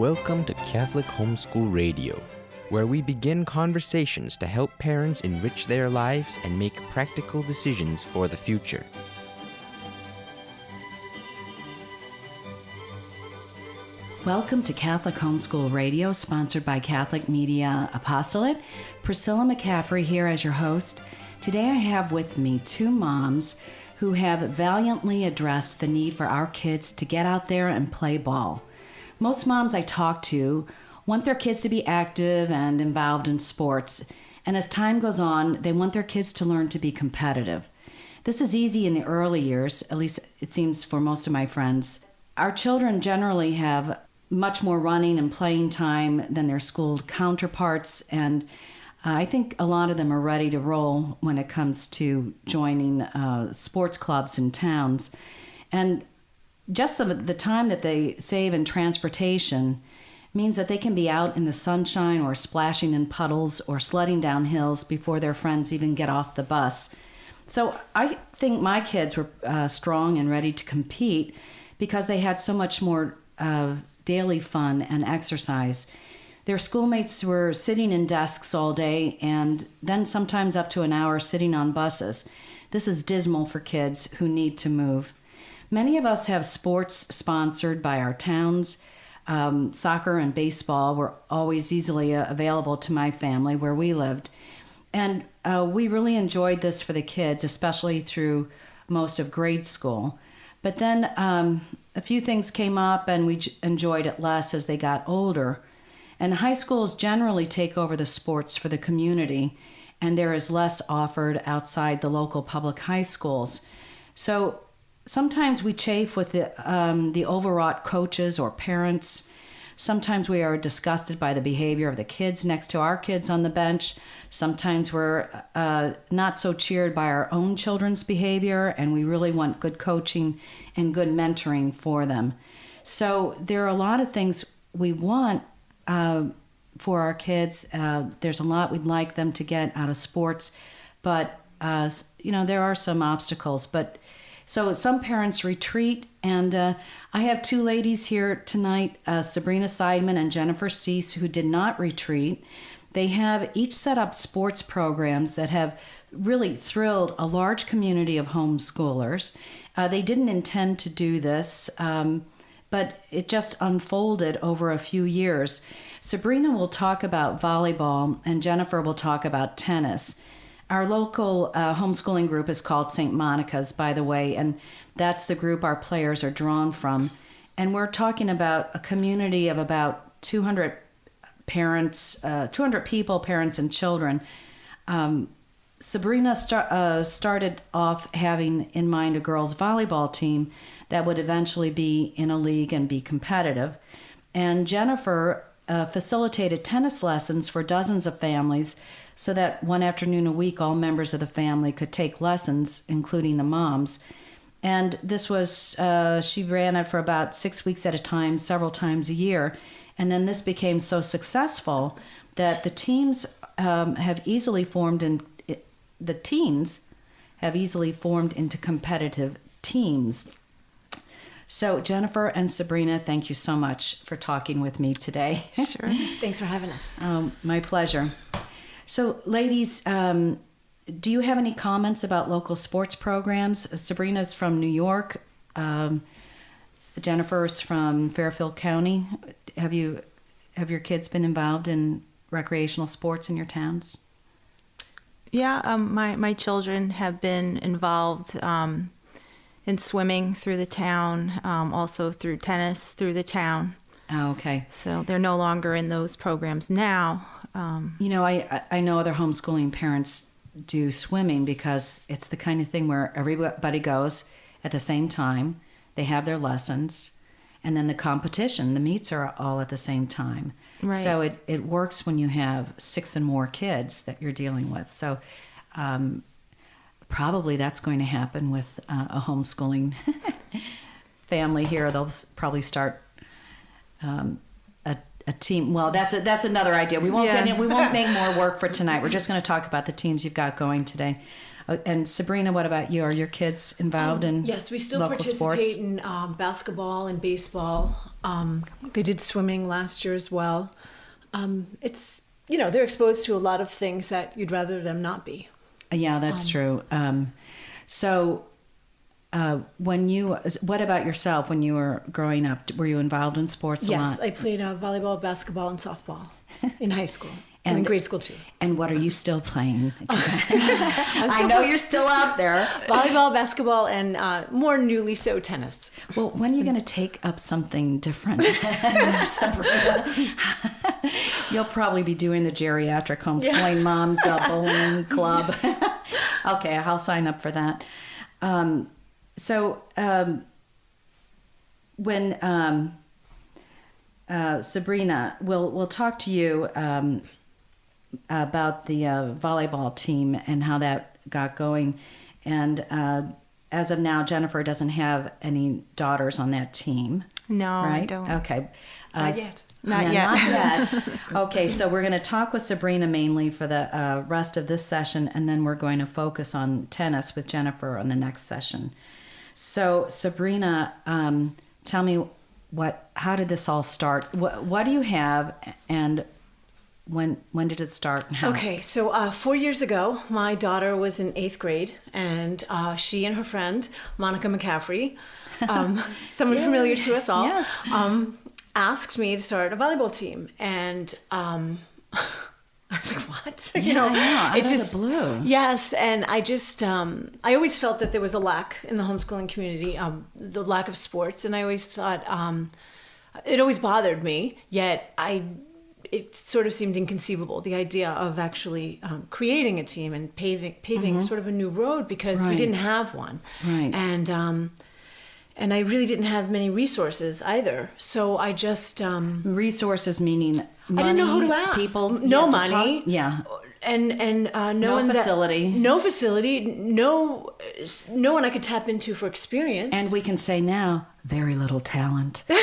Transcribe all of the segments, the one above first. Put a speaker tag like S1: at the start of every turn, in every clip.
S1: Welcome to Catholic Homeschool Radio, where we begin conversations to help parents enrich their lives and make practical decisions for the future.
S2: Welcome to Catholic Homeschool Radio, sponsored by Catholic Media Apostolate. Priscilla McCaffrey here as your host. Today I have with me two moms who have valiantly addressed the need for our kids to get out there and play ball. Most moms I talk to want their kids to be active and involved in sports, and as time goes on, they want their kids to learn to be competitive. This is easy in the early years, at least it seems for most of my friends. Our children generally have much more running and playing time than their school counterparts, and I think a lot of them are ready to roll when it comes to joining sports clubs in towns. And just the time that they save in transportation means that they can be out in the sunshine or splashing in puddles or sledding down hills before their friends even get off the bus. So I think my kids were strong and ready to compete because they had so much more daily fun and exercise. Their schoolmates were sitting in desks all day and then sometimes up to an hour sitting on buses. This is dismal for kids who need to move. Many of us have sports sponsored by our towns. Soccer and baseball were always easily available to my family where we lived. And we really enjoyed this for the kids, especially through most of grade school. But then a few things came up and we enjoyed it less as they got older. And high schools generally take over the sports for the community, and there is less offered outside the local public high schools. So sometimes we chafe with the overwrought coaches or parents. Sometimes we are disgusted by the behavior of the kids next to our kids on the bench. Sometimes we're not so cheered by our own children's behavior, and we really want good coaching and good mentoring for them. So there are a lot of things we want for our kids. There's a lot we'd like them to get out of sports, but there are some obstacles. But so some parents retreat, and I have two ladies here tonight, Sabrina Seidman and Jennifer Cease, who did not retreat. They have each set up sports programs that have really thrilled a large community of homeschoolers. They didn't intend to do this, but it just unfolded over a few years. Sabrina will talk about volleyball, and Jennifer will talk about tennis. Our local homeschooling group is called St. Monica's, by the way, and that's the group our players are drawn from. And we're talking about a community of about 200 parents, 200 people, parents and children. Sabrina started off having in mind a girls' volleyball team that would eventually be in a league and be competitive. And Jennifer facilitated tennis lessons for dozens of families so that one afternoon a week all members of the family could take lessons, including the moms. And this was, she ran it for about 6 weeks at a time, several times a year. And then this became so successful that the teams have easily formed the teens have easily formed into competitive teams. So Jennifer and Sabrina, thank you so much for talking with me today.
S3: Sure. Thanks for having us.
S2: My pleasure. So ladies, do you have any comments about local sports programs? Sabrina's from New York. Jennifer's from Fairfield County. Have your kids been involved in recreational sports in your towns?
S3: Yeah, my children have been involved in swimming through the town, also through tennis through the town.
S2: Oh, okay.
S3: So they're no longer in those programs now.
S2: I know other homeschooling parents do swimming because it's the kind of thing where everybody goes at the same time. They have their lessons, and then the competition, the meets are all at the same time.
S3: Right.
S2: So it works when you have 6 and more kids that you're dealing with. So probably that's going to happen with a homeschooling family here. They'll probably start a team. Well, that's another idea. We won't make more work for tonight. We're just going to talk about the teams you've got going today. And Sabrina, what about you? Are your kids involved in
S4: Yes, we still
S2: local
S4: participate
S2: sports?
S4: in basketball and baseball. They did swimming last year as well. It's, they're exposed to a lot of things that you'd rather them not be.
S2: Yeah, that's true. So, what about yourself when you were growing up? Were you involved in sports a lot?
S4: Yes, I played volleyball, basketball, and softball in high school. And in grade school, too.
S2: And what are you still playing? I know you're still out there.
S4: Volleyball, basketball, and more newly so, tennis.
S2: Well, when are you going to take up something different, Sabrina? You'll probably be doing the geriatric homeschooling moms bowling club. Okay, I'll sign up for that. When Sabrina, we'll talk to you about the volleyball team and how that got going. And as of now, Jennifer doesn't have any daughters on that team.
S3: No,
S2: right?
S3: I don't.
S2: Okay.
S4: Not yet.
S3: Not yet.
S2: Okay, so we're going to talk with Sabrina mainly for the rest of this session, and then we're going to focus on tennis with Jennifer on the next session. So, Sabrina, tell me how did this all start? What do you have, and when did it start and how?
S4: Okay, so 4 years ago, my daughter was in 8th grade, and she and her friend, Monica McCaffrey, someone familiar to us all,
S2: yes.
S4: Asked me to start a volleyball team. And I was like, what?
S2: Out
S4: it
S2: of
S4: just
S2: the blue.
S4: Yes, and I just, I always felt that there was a lack in the homeschooling community, the lack of sports, and I always thought, it always bothered me, yet it sort of seemed inconceivable, the idea of actually creating a team and paving sort of a new road, because we didn't have one.
S2: Right.
S4: And I really didn't have many resources either. So I just...
S2: resources meaning money,
S4: I didn't know who to ask.
S2: people.
S4: No
S2: you have to
S4: money.
S2: talk? Yeah.
S4: And no
S2: facility.
S4: No facility. No one I could tap into for experience.
S2: And we can say now, very little talent. But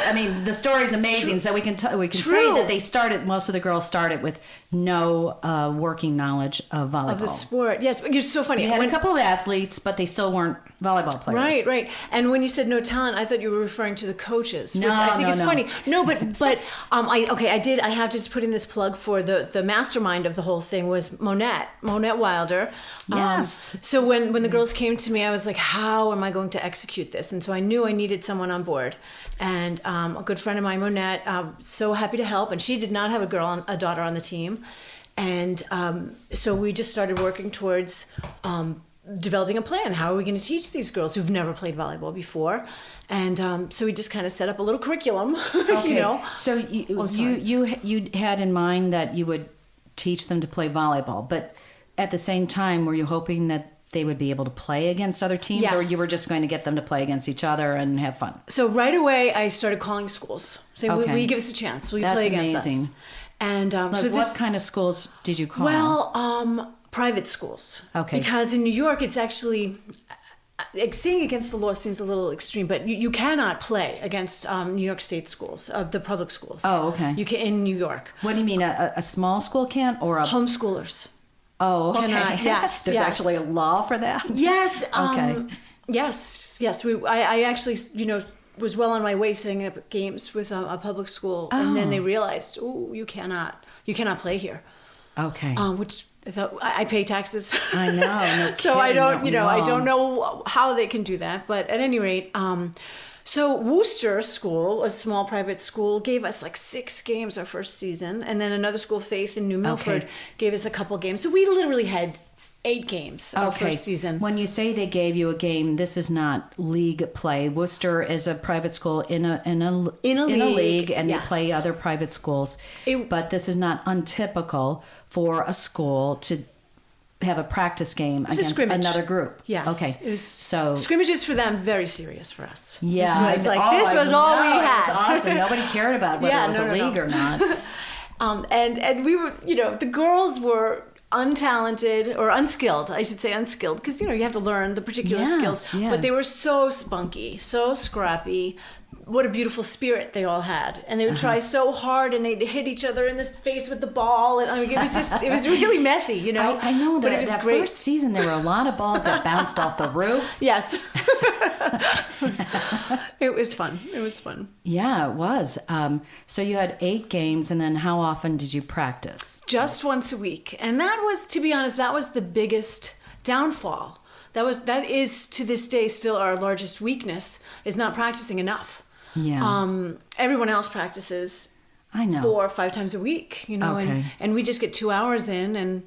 S2: I mean, the story's amazing. So we can say that most of the girls started with no working knowledge of volleyball.
S4: Of the sport. Yes, but it's so funny.
S2: You had a couple of athletes, but they still weren't volleyball players.
S4: Right. And when you said no talent, I thought you were referring to the coaches, which I think is funny. No, but I have to just put in this plug for the mastermind of the whole thing was Monette Wilder.
S2: Yes.
S4: So when the girls came to me, I was like, how am I going to execute this? And so I knew I needed someone on board. And a good friend of mine, Monette, so happy to help. And she did not have a daughter on the team. And so we just started working towards developing a plan. How are we going to teach these girls who've never played volleyball before? And so we just kind of set up a little curriculum,
S2: Okay. So you had in mind that you would teach them to play volleyball, but at the same time, were you hoping that they would be able to play against other teams,
S4: Yes.
S2: or you were just going to get them to play against each other and have fun?
S4: So right away, I started calling schools. Saying,
S2: Okay.
S4: will you give us a chance? Will you
S2: That's
S4: play against
S2: amazing.
S4: us? And
S2: What kind of schools did you call?
S4: Well, private schools.
S2: Okay.
S4: Because in New York, it's actually... saying against the law seems a little extreme, but you cannot play against New York State schools, the public schools.
S2: Oh, okay.
S4: You can in New York.
S2: What do you mean, a small school can't, or a...
S4: Homeschoolers.
S2: Oh, okay.
S4: Cannot, yes.
S2: There's
S4: yes.
S2: actually a law for that?
S4: Yes.
S2: Okay.
S4: Yes. I actually, was well on my way setting up games with a public school, and then they realized, you cannot play here.
S2: Okay.
S4: Which I thought, I pay taxes.
S2: I know. No
S4: So I
S2: kidding,
S4: don't, I don't know how they can do that. But at any rate, so Worcester School, a small private school, gave us like 6 games our first season. And then another school, Faith in New Milford, gave us a couple games. So we literally had 8 games our first season.
S2: When you say they gave you a game, this is not league play. Worcester is a private school in a league, and
S4: yes.
S2: they play other private schools. But this is not untypical for a school to have a practice game against another group.
S4: Yes.
S2: Okay.
S4: So scrimmages for them, very serious for us.
S2: Yeah.
S4: This was all we had.
S2: It was awesome. Nobody cared about whether it was a league or not.
S4: And we were, the girls were untalented or unskilled, I should say unskilled, because, you have to learn the particular skills.
S2: Yeah.
S4: But they were so spunky, so scrappy, what a beautiful spirit they all had, and they would try so hard, and they'd hit each other in the face with the ball, and I mean, it was really messy, you know.
S2: I know
S4: but it was
S2: that
S4: great.
S2: first season there were a lot of balls that bounced off the roof.
S4: Yes. It was fun. It was fun.
S2: Yeah, it was. So you had 8 games, and then how often did you practice?
S4: Just once a week, and that was, to be honest, that was the biggest downfall. That is to this day still our largest weakness, is not practicing enough.
S2: Yeah.
S4: Everyone else practices
S2: I know.
S4: 4 or 5 times a week, you know,
S2: Okay.
S4: and we just get 2 hours in, and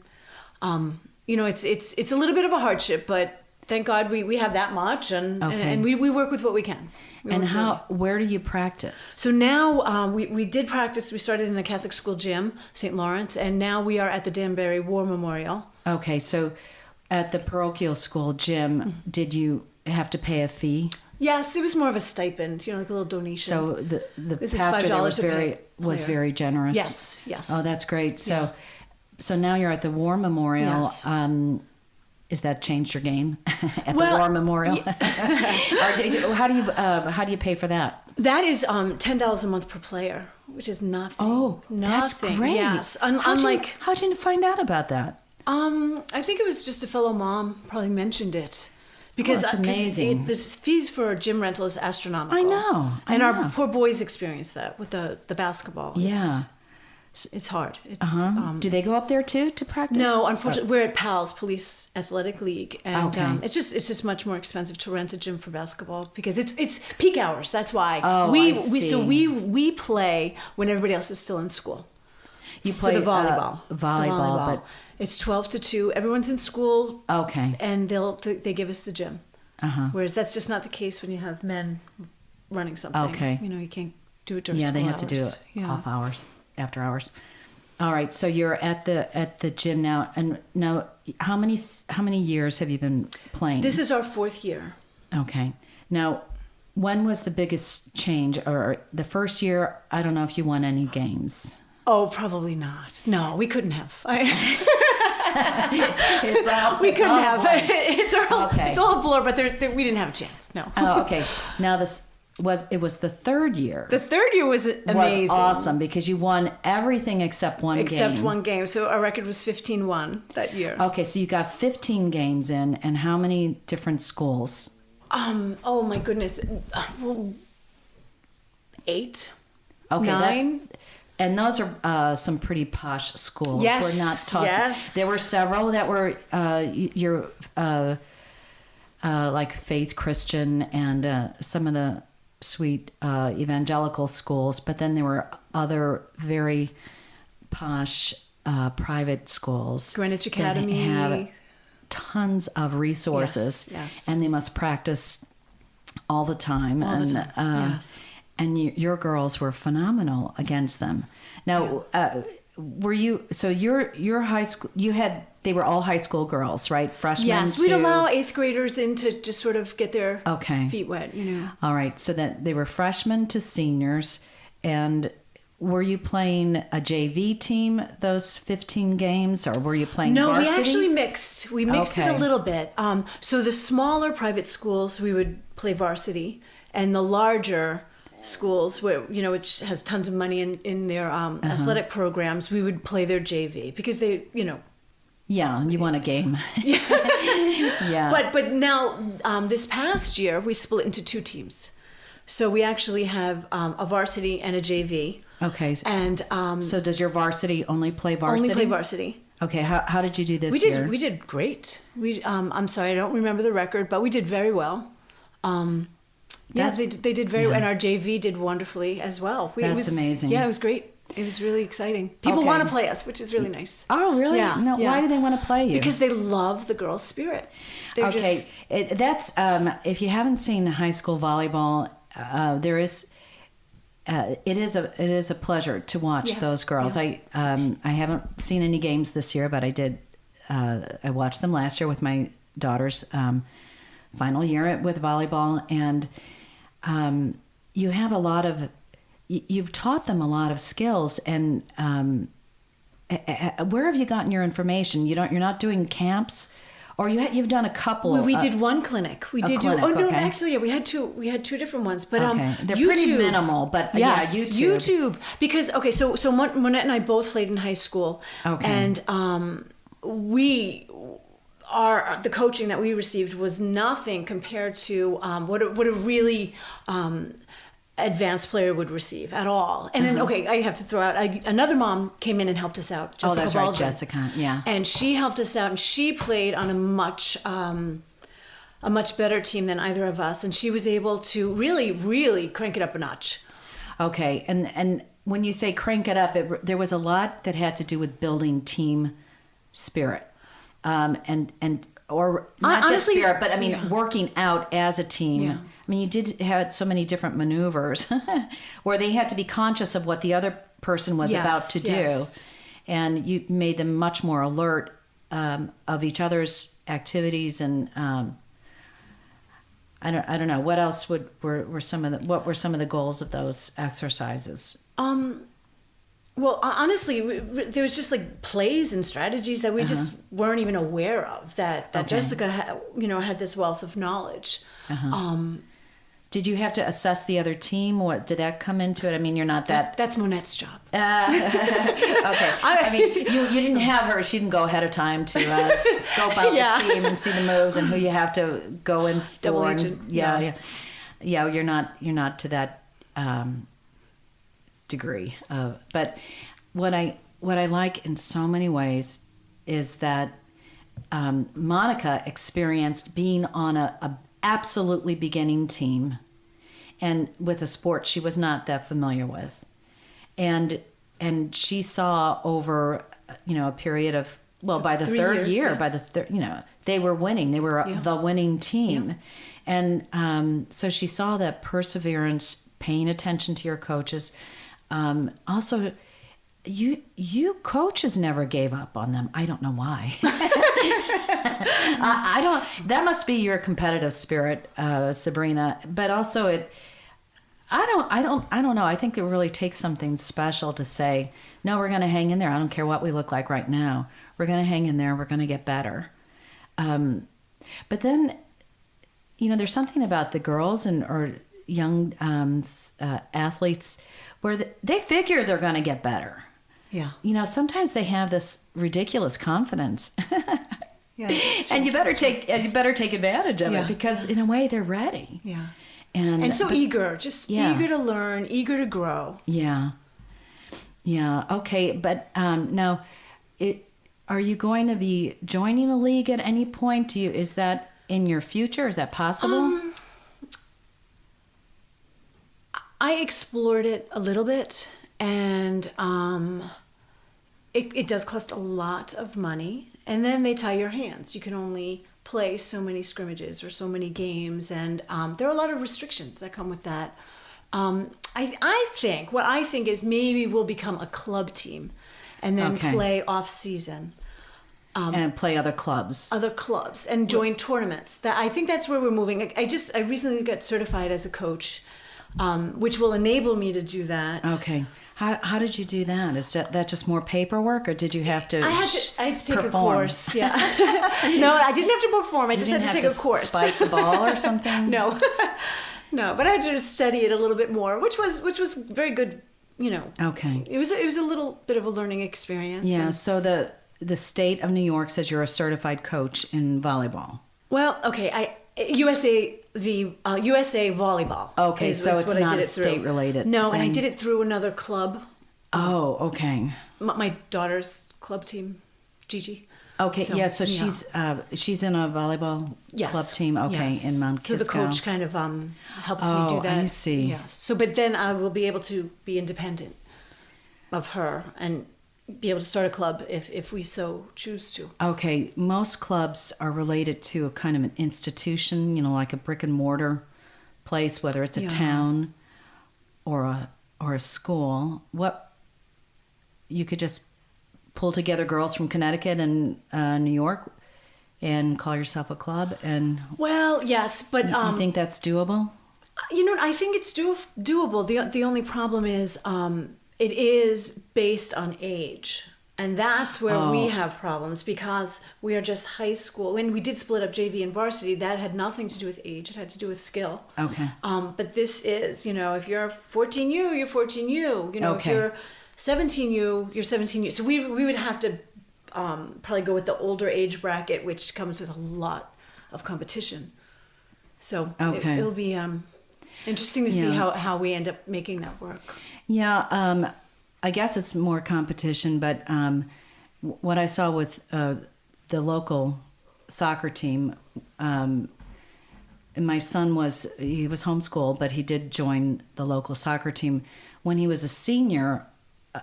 S4: you know, it's a little bit of a hardship, but thank God we have that much, and we work with what we can.
S2: And where do you practice?
S4: So now we did practice. We started in a Catholic school gym, St. Lawrence, and now we are at the Danbury War Memorial.
S2: Okay, so at the parochial school gym, did you have to pay a fee?
S4: Yes, it was more of a stipend, you know, like a little donation.
S2: So the
S4: was
S2: pastor there
S4: $5
S2: was
S4: player.
S2: very generous.
S4: Yes.
S2: Oh, that's great. So now you're at the War Memorial.
S4: Yes.
S2: Is that changed your game at
S4: Well,
S2: the War Memorial? Or how do you pay for that?
S4: That is $10 a month per player, which is nothing.
S2: Oh,
S4: nothing.
S2: that's great.
S4: Yes,
S2: How'd you find out about that?
S4: I think it was just a fellow mom probably mentioned it. Because
S2: that's amazing.
S4: The fees for gym rental is astronomical.
S2: I know.
S4: Our poor boys experience that with the basketball.
S2: Yeah.
S4: It's hard. It's,
S2: Do they go up there too to practice?
S4: No, unfortunately, we're at PALS, Police Athletic League, and
S2: Okay.
S4: it's just much more expensive to rent a gym for basketball because it's peak hours. That's why
S2: I see.
S4: so we play when everybody else is still in school.
S2: You play
S4: for the volleyball.
S2: Volleyball, but
S4: it's 12 to 2. Everyone's in school.
S2: Okay.
S4: And they give us the gym. Whereas that's just not the case when you have men running something.
S2: Okay.
S4: You know, you can't do it during
S2: yeah,
S4: school
S2: they have
S4: hours.
S2: to do it off hours, after hours. All right, so you're at the gym now, and now how many years have you been playing?
S4: This is our 4th year.
S2: Okay. Now, when was the biggest change? Or the first year? I don't know if you won any games.
S4: Oh, probably not. No, we couldn't have. It's all a blur, but we didn't have a chance. No.
S2: Oh, okay. Now it was the 3rd year.
S4: The 3rd year was amazing.
S2: Was awesome because you won everything except one game.
S4: Except one game. So our record was 15-1 that year.
S2: Okay, so you got 15 games in, and how many different schools?
S4: Oh my goodness. 8.
S2: Okay,
S4: 9.
S2: And those are some pretty posh schools.
S4: Yes.
S2: We're not talking.
S4: Yes.
S2: There were several that were like Faith Christian and some of the sweet evangelical schools, but then there were other very posh private schools.
S4: Greenwich Academy.
S2: That have tons of resources.
S4: Yes.
S2: And they must practice all the time.
S4: All the time. Yes.
S2: And your girls were phenomenal against them. Now, were you? So your high school, they were all high school girls, right? Freshmen.
S4: Yes, we'd allow 8th graders in to just sort of get their feet wet, you know.
S2: All right, so that they were freshmen to seniors, and were you playing a JV team those 15 games, or were you playing varsity?
S4: No, we actually mixed. We mixed it a little bit. So the smaller private schools, we would play varsity, and the larger schools where which has tons of money in their athletic programs, we would play their JV because they
S2: yeah, you won a game. Yeah.
S4: But now this past year we split into 2 teams, so we actually have a varsity and a JV.
S2: Okay.
S4: And
S2: so does your varsity only play varsity?
S4: Only play varsity.
S2: Okay. How did you do this year?
S4: We did great. I'm sorry, I don't remember the record, but we did very well. They did very well, and our JV did wonderfully as well.
S2: That's amazing.
S4: Yeah, it was great. It was really exciting. People want to play us, which is really nice.
S2: Oh, really?
S4: Yeah.
S2: No,
S4: yeah.
S2: Why do they want to play you?
S4: Because they love the girls' spirit.
S2: That's if you haven't seen high school volleyball, it is a pleasure to watch those girls.
S4: Yeah.
S2: I haven't seen any games this year, but I did. I watched them last year with my daughter's final year with volleyball, and you have a lot of. You've taught them a lot of skills, and where have you gotten your information? You're not doing camps, Or you've done a couple.
S4: We did one clinic. We did
S2: clinic,
S4: do. Oh no,
S2: okay.
S4: actually, yeah, we had two. We had two different ones. But
S2: Okay, they're
S4: YouTube,
S2: pretty minimal. But
S4: yes,
S2: yeah, YouTube.
S4: Because so Monette and I both played in high school.
S2: Okay.
S4: And the coaching that we received was nothing compared to what a really advanced player would receive at all. And then, I have to throw out another mom came in and helped us out. Jessica
S2: that's
S4: Baldwin.
S2: right, Jessica. Yeah.
S4: And she helped us out, and she played on a much better team than either of us, and she was able to really, really crank it up a notch.
S2: Okay, and when you say crank it up, there was a lot that had to do with building team spirit, and or not just
S4: honestly,
S2: spirit, but I mean working out as a team.
S4: Yeah.
S2: I mean, you did have so many different maneuvers where they had to be conscious of what the other person was about to do, and you made them much more alert of each other's activities. And I don't know what else were some of the goals of those exercises.
S4: Well, honestly, there was just like plays and strategies that we just weren't even aware of. That Jessica, had this wealth of knowledge.
S2: Did you have to assess the other team? What did that come into it? I mean, you're not that.
S4: That's Monette's job.
S2: Okay. I mean, you didn't have her. She didn't go ahead of time to scope out the team and see the moves and who you have to go in for.
S4: Double agent.
S2: Yeah. You're not to that degree. But what I like in so many ways is that Monica experienced being on a absolutely beginning team and with a sport she was not that familiar with, and she saw over a period of by the
S4: 3
S2: third
S4: years,
S2: year by the third they were winning, they were the winning team, and so she saw that perseverance, paying attention to your coaches. Also, you coaches never gave up on them. I don't know why. I don't. That must be your competitive spirit, Sabrina. But also, I don't know. I think it really takes something special to say, no, we're going to hang in there. I don't care what we look like right now. We're going to hang in there. We're going to get better. But then, there's something about the girls or young athletes where they figure they're going to get better. Yeah. Sometimes they have this ridiculous confidence. Yeah. And you better take advantage of it because in a way they're ready.
S4: Yeah.
S2: And
S4: so eager to learn, eager to grow.
S2: Yeah. Yeah. Okay. But now, are you going to be joining a league at any point? Is that in your future? Is that possible?
S4: I explored it a little bit, and it does cost a lot of money. And then they tie your hands. You can only play so many scrimmages or so many games, and there are a lot of restrictions that come with that. I think is maybe we'll become a club team, and then play off season.
S2: And play other clubs,
S4: and join tournaments. I think that's where we're moving. I recently got certified as a coach, which will enable me to do that.
S2: Okay. How did you do that? Is that just more paperwork, or did you have to?
S4: I had to take
S2: perform?
S4: a course. Yeah. No, I didn't have to perform. I just had to take a course.
S2: Spike the ball or something?
S4: No, no. But I had to study it a little bit more, which was very good.
S2: Okay.
S4: It was a little bit of a learning experience.
S2: Yeah. So the state of New York says you're a certified coach in volleyball.
S4: Well, okay. USA Volleyball.
S2: Okay, so it's not state related.
S4: No, and I did it through another club.
S2: Oh, okay.
S4: My daughter's club team, Gigi.
S2: Okay, so she's in a volleyball club team. Okay, in Mount Kisco.
S4: So the coach kind of helped me do that.
S2: I see.
S4: Yes. So, but then I will be able to be independent of her and be able to start a club if we so choose to.
S2: Okay, most clubs are related to a kind of an institution, like a brick and mortar place, whether it's a town or a school. What you could just pull together girls from Connecticut and New York and call yourself a club and.
S4: Well, yes, but
S2: you think that's doable?
S4: I think it's doable. The only problem is. It is based on age. And that's where we have problems, because we are just high school. When we did split up JV and varsity, that had nothing to do with age. It had to do with skill.
S2: Okay.
S4: But this is, if you're 14U, you're 14U. If
S2: Okay.
S4: you're 17U, you're 17U. So we would have to probably go with the older age bracket, which comes with a lot of competition. So
S2: Okay.
S4: it'll be interesting to see how we end up making that work.
S2: Yeah, I guess it's more competition, but what I saw with the local soccer team, my son he was homeschooled, but he did join the local soccer team. When he was a senior,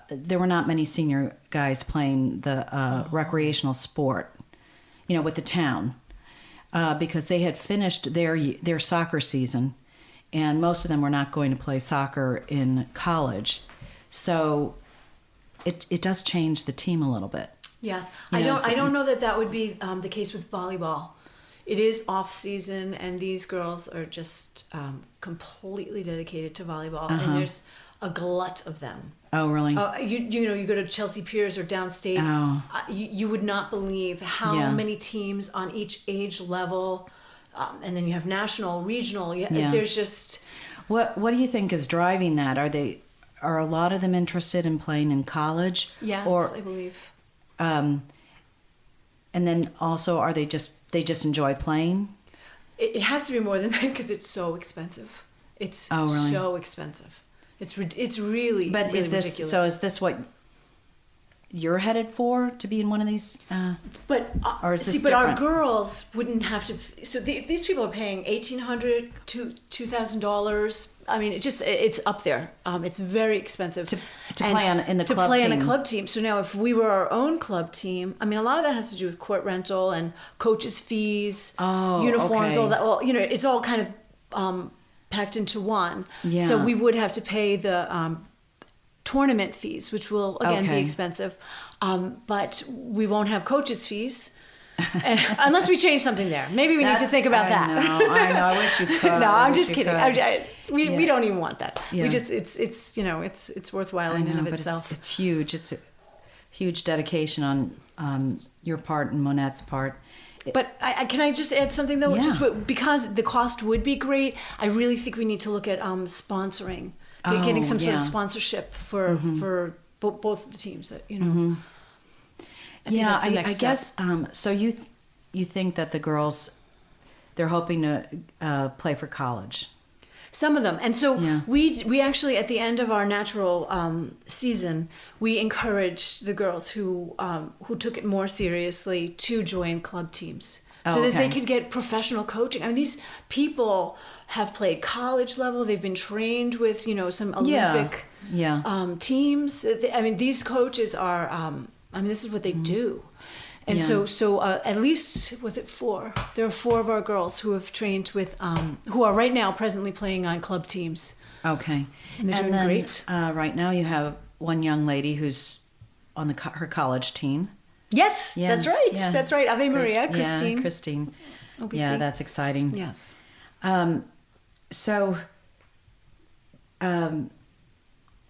S2: there were not many senior guys playing the recreational sport, with the town, because they had finished their soccer season, and most of them were not going to play soccer in college. So it does change the team a little bit.
S4: Yes, I don't know that would be the case with volleyball. It is off season, and these girls are just completely dedicated to volleyball, and there's a glut of them.
S2: Oh, really?
S4: You go to Chelsea Piers or downstate.
S2: Oh.
S4: You would not believe how many teams on each age level, and then you have national, regional. There's just.
S2: What do you think is driving that? Are a lot of them interested in playing in college?
S4: Yes,
S2: or,
S4: I believe.
S2: And then also, they just enjoy playing?
S4: It has to be more than that, because it's so expensive. It's so expensive. It's really,
S2: but
S4: really
S2: is this
S4: ridiculous.
S2: so? Is this what you're headed for, to be in one of these?
S4: But
S2: or is this
S4: but our
S2: different?
S4: girls wouldn't have to. So these people are paying $1,800 to $2,000. I mean, it's up there. It's very expensive
S2: to play in the club
S4: on a
S2: team.
S4: club team. So now, if we were our own club team, I mean, a lot of that has to do with court rental and coaches' fees, uniforms,
S2: okay.
S4: all that. Well, it's all kind of packed into one.
S2: Yeah.
S4: So we would have to pay the tournament fees, which will again be expensive, but we won't have coaches' fees. Unless we change something there. Maybe we need to think about that.
S2: I know. I wish you could.
S4: No, I'm just kidding. We don't even want that.
S2: Yeah.
S4: We just it's worthwhile in and of itself.
S2: It's huge. It's a huge dedication on your part and Monette's part.
S4: But can I just add something though?
S2: Yeah.
S4: Just because the cost would be great, I really think we need to look at sponsoring, getting some sort of sponsorship for both the teams.
S2: I guess. So you think that the girls, they're hoping to play for college?
S4: Some of them. And so we actually, at the end of our natural season, we encouraged the girls who took it more seriously to join club teams so that they could get professional coaching. I mean, these people have played college level. They've been trained with, some Olympic teams. I mean, these coaches are, this is what they do. And so at least, was it 4? There are 4 of our girls who have trained with, who are right now presently playing on club teams.
S2: Okay.
S4: And they're doing great.
S2: Right now you have one young lady who's on her college team.
S4: Yes, that's right. Yeah. That's right. Ave Maria, Christine.
S2: Yeah, Christine.
S4: OBC.
S2: Yeah, that's exciting.
S4: Yes.
S2: I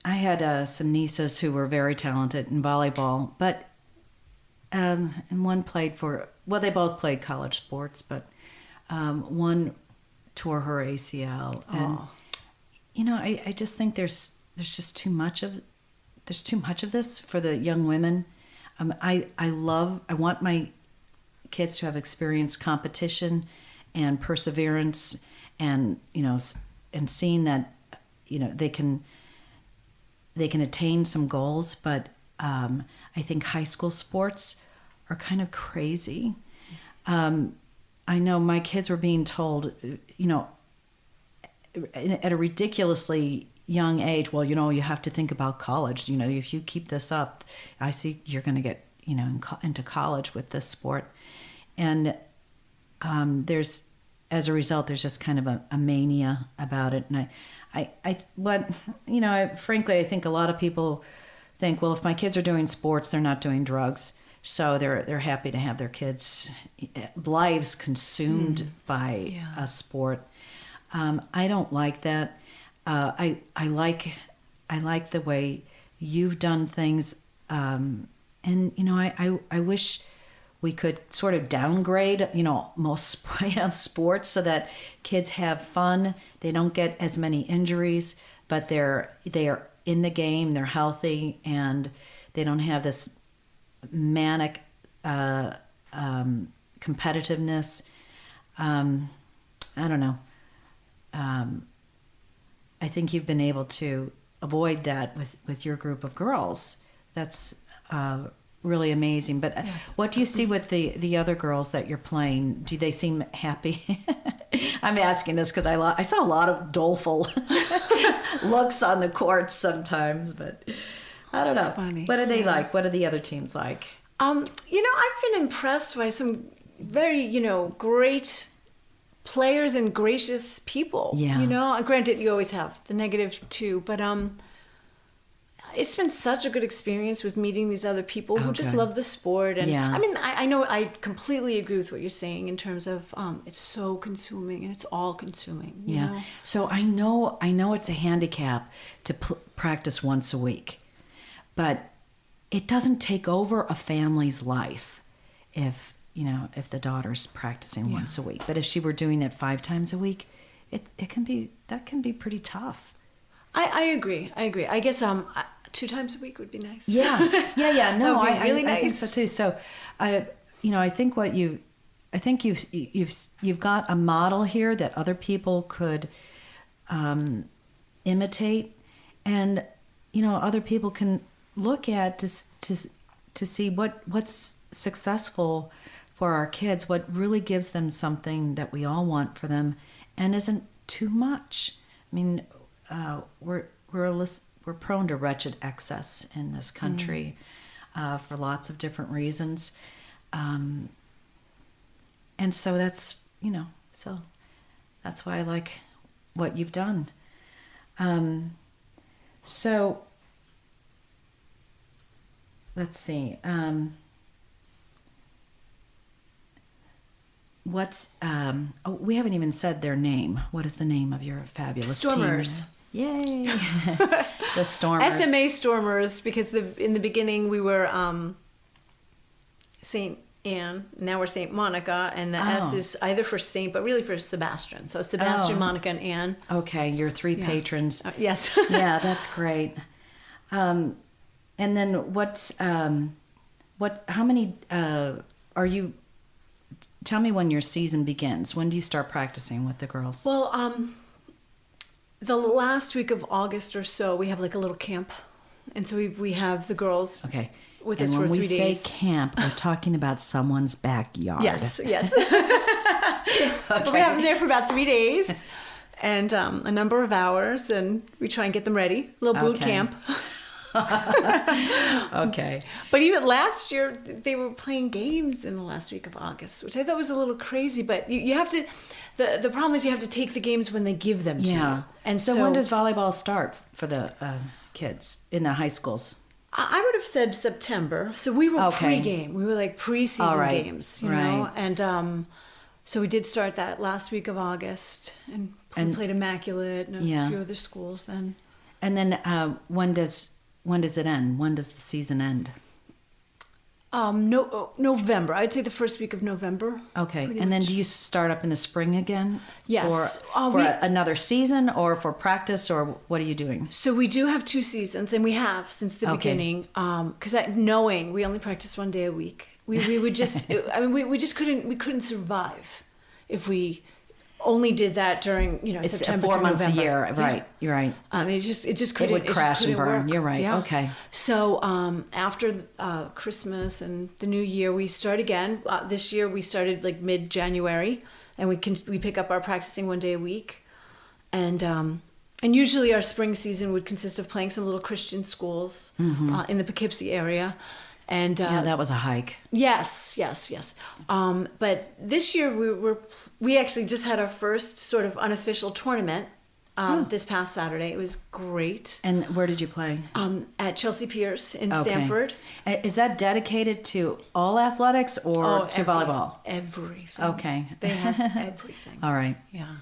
S2: had some nieces who were very talented in volleyball, but and one played they both played college sports, but one tore her ACL, and I just think there's just too much of this for the young women. I want my kids to have experienced competition and perseverance, and and seeing that they can attain some goals, but I think high school sports are kind of crazy. I know my kids were being told, at a ridiculously young age, well, you have to think about college. If you keep this up, I see you're going to get, into college with this sport. And as a result, there's just kind of a mania about it. And frankly, I think a lot of people think, well, if my kids are doing sports, they're not doing drugs. So they're happy to have their kids' lives consumed by a sport. I don't like that. I like the way you've done things, and and I wish we could sort of downgrade, most sports so that kids have fun. They don't get as many injuries, but they are in the game. They're healthy, and they don't have this manic competitiveness. I don't know. I think you've been able to avoid that with your group of girls. That's really amazing. But
S4: Yes.
S2: What do you see with the other girls that you're playing? Do they seem happy? I'm asking this because I saw a lot of doleful looks on the court sometimes, but I don't know.
S4: That's funny.
S2: What are they like? What are the other teams like?
S4: I've been impressed by some very, great players and gracious people.
S2: Yeah.
S4: Granted, you always have the negative too, but it's been such a good experience with meeting these other people who just
S2: Okay.
S4: love the sport. And
S2: Yeah.
S4: I know I completely agree with what you're saying in terms of it's so consuming and it's all consuming. You know?
S2: So I know it's a handicap to practice once a week, but it doesn't take over a family's life if the daughter's practicing once a week. But if she were doing it 5 times a week, that can be pretty tough.
S4: I agree. I guess 2 times a week would be nice.
S2: Yeah. No,
S4: That would be
S2: I
S4: really
S2: think
S4: nice.
S2: so too. So, I think you've got a model here that other people could imitate, and other people can look at to see what's successful for our kids, what really gives them something that we all want for them, and isn't too much. I mean, we're prone to wretched excess in this country for lots of different reasons, and so that's that's why I like what you've done. So let's see. We haven't even said their name. What is the name of your fabulous
S4: Stormers.
S2: team? Yay! The Stormers.
S4: SMA Stormers, because in the beginning we were St. Anne, now we're St. Monica, and the S is either for Saint, but really for Sebastian. So Sebastian, Monica, and Anne.
S2: Okay, your 3 patrons.
S4: Yes.
S2: Yeah, that's great. And then how many are you? Tell me when your season begins. When do you start practicing with the girls?
S4: Well, the last week of August or so, we have like a little camp, and so we have the girls with us for 3 days.
S2: And when we say camp, we're talking about someone's backyard.
S4: Yes. But we have them there for about 3 days, and a number of hours, and we try and get them ready. A little boot camp.
S2: Okay.
S4: But even last year, they were playing games in the last week of August, which I thought was a little crazy. But you have to, the problem is you have to take the games when they give them to you.
S2: And so when does volleyball start for the kids in the high schools?
S4: I would have said September. So we were pre-game. We were like preseason games, you know? And so we did start that last week of August and played Immaculate and a few other schools then.
S2: And then when does it end? When does the season end?
S4: November. I'd say the first week of November.
S2: Okay. And then do you start up in the spring again?
S4: Yes.
S2: For another season or for practice, or what are you doing?
S4: So we do have 2 seasons, and we have since the beginning. Because knowing we only practice 1 day a week, we would just, we just couldn't survive if we only did that during
S2: It's
S4: September
S2: 4
S4: through
S2: months
S4: November.
S2: a year, right? You're right.
S4: It just couldn't.
S2: It would crash and burn.
S4: Work.
S2: You're right.
S4: Yeah.
S2: Okay.
S4: So after Christmas and the New Year, we start again. This year we started like mid-January, and we pick up our practicing 1 day a week, and usually our spring season would consist of playing some little Christian schools in the Poughkeepsie area. And
S2: that was a hike.
S4: Yes. But this year we actually just had our first sort of unofficial tournament this past Saturday. It was great.
S2: And where did you play?
S4: At Chelsea Pierce in Stamford.
S2: Is that dedicated to all athletics or to volleyball?
S4: Everything.
S2: Okay.
S4: They have everything.
S2: All right.
S4: Yeah.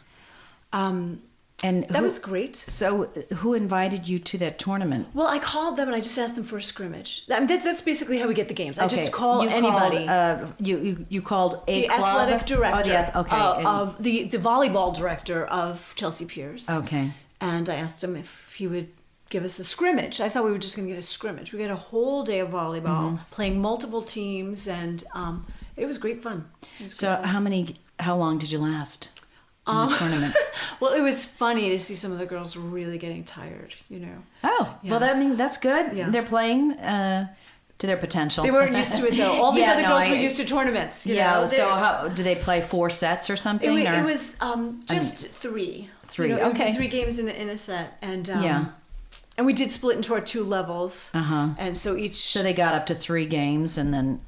S2: And
S4: that was great.
S2: So who invited you to that tournament?
S4: Well, I called them and I just asked them for a scrimmage. I mean, that's basically how we get the games. I
S2: Okay.
S4: just call
S2: You
S4: anybody.
S2: You called a
S4: The
S2: club?
S4: athletic director
S2: Okay.
S4: of the volleyball director of Chelsea Piers.
S2: Okay.
S4: And I asked him if he would give us a scrimmage. I thought we were just going to get a scrimmage. We got a whole day of volleyball, playing multiple teams, and it was great fun.
S2: So how long did you last in the tournament?
S4: Well, it was funny to see some of the girls really getting tired, you know.
S2: Oh,
S4: Yeah.
S2: well, that's good.
S4: Yeah.
S2: They're playing to their potential.
S4: They weren't used to it, though. All these
S2: Yeah,
S4: other
S2: no,
S4: girls were used to tournaments. You know?
S2: So how do they play 4 sets or something?
S4: It
S2: or?
S4: was just three.
S2: Three,
S4: You know, it would be
S2: okay.
S4: 3 games in a set. And
S2: Yeah.
S4: and we did split into our 2 levels.
S2: Uh-huh.
S4: And so each
S2: So they got up to 3 games and then,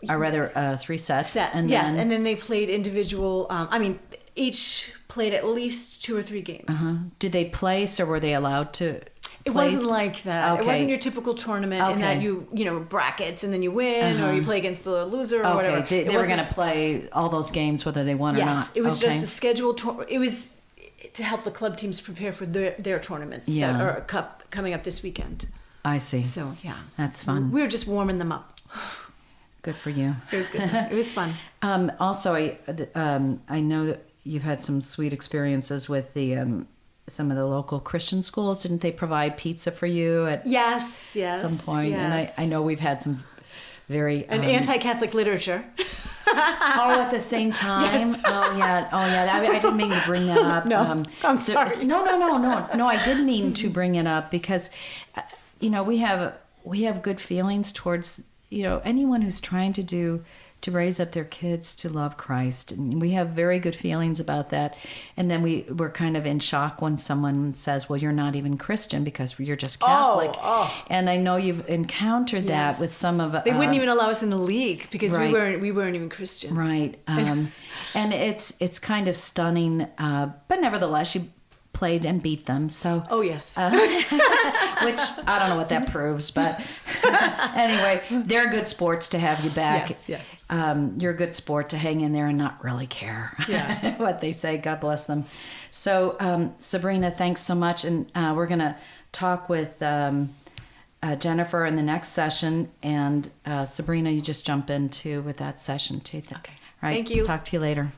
S2: or rather 3 sets.
S4: set.
S2: And
S4: yes,
S2: then,
S4: and then they played individual. Each played at least 2 or 3 games.
S2: did they place or were they allowed to
S4: It
S2: place?
S4: wasn't like that.
S2: Okay.
S4: It wasn't your typical tournament in that
S2: Okay.
S4: you know brackets and then you win or you play against the loser or
S2: Okay,
S4: whatever.
S2: they were
S4: wasn't-
S2: going to play all those games whether they won or
S4: Yes,
S2: not.
S4: it was
S2: Okay.
S4: just a scheduled. It was to help the club teams prepare for their tournaments
S2: Yeah.
S4: that are coming up this weekend.
S2: I see.
S4: So yeah,
S2: That's fun.
S4: We were just warming them up.
S2: Good for you.
S4: It was good. It was fun.
S2: Also, I know that you've had some sweet experiences with the some of the local Christian schools. Didn't they provide pizza for you at
S4: Yes,
S2: some point?
S4: Yes.
S2: And I know we've had some very
S4: And anti-Catholic literature.
S2: at the same time.
S4: Yes.
S2: Oh yeah. I didn't mean to bring that up.
S4: No, I'm sorry.
S2: No. I did mean to bring it up because, we have good feelings towards anyone who's trying to raise up their kids to love Christ, and we have very good feelings about that. And then we're kind of in shock when someone says, "Well, you're not even Christian because you're just Catholic." And I know you've encountered that
S4: Yes.
S2: with some of
S4: They wouldn't even allow us in the league because
S2: Right.
S4: we weren't even Christian.
S2: Right. And it's kind of stunning, but nevertheless, you played and beat them. So,
S4: Oh yes.
S2: which I don't know what that proves, but anyway, they're good sports to have you back.
S4: Yes.
S2: You're a good sport to hang in there and not really care
S4: Yeah.
S2: what they say. God bless them. So, Sabrina, thanks so much. And we're going to talk with Jennifer in the next session. And Sabrina, you just jump into with that session too.
S4: Okay.
S2: Right.
S4: Thank you.
S2: Talk to you later.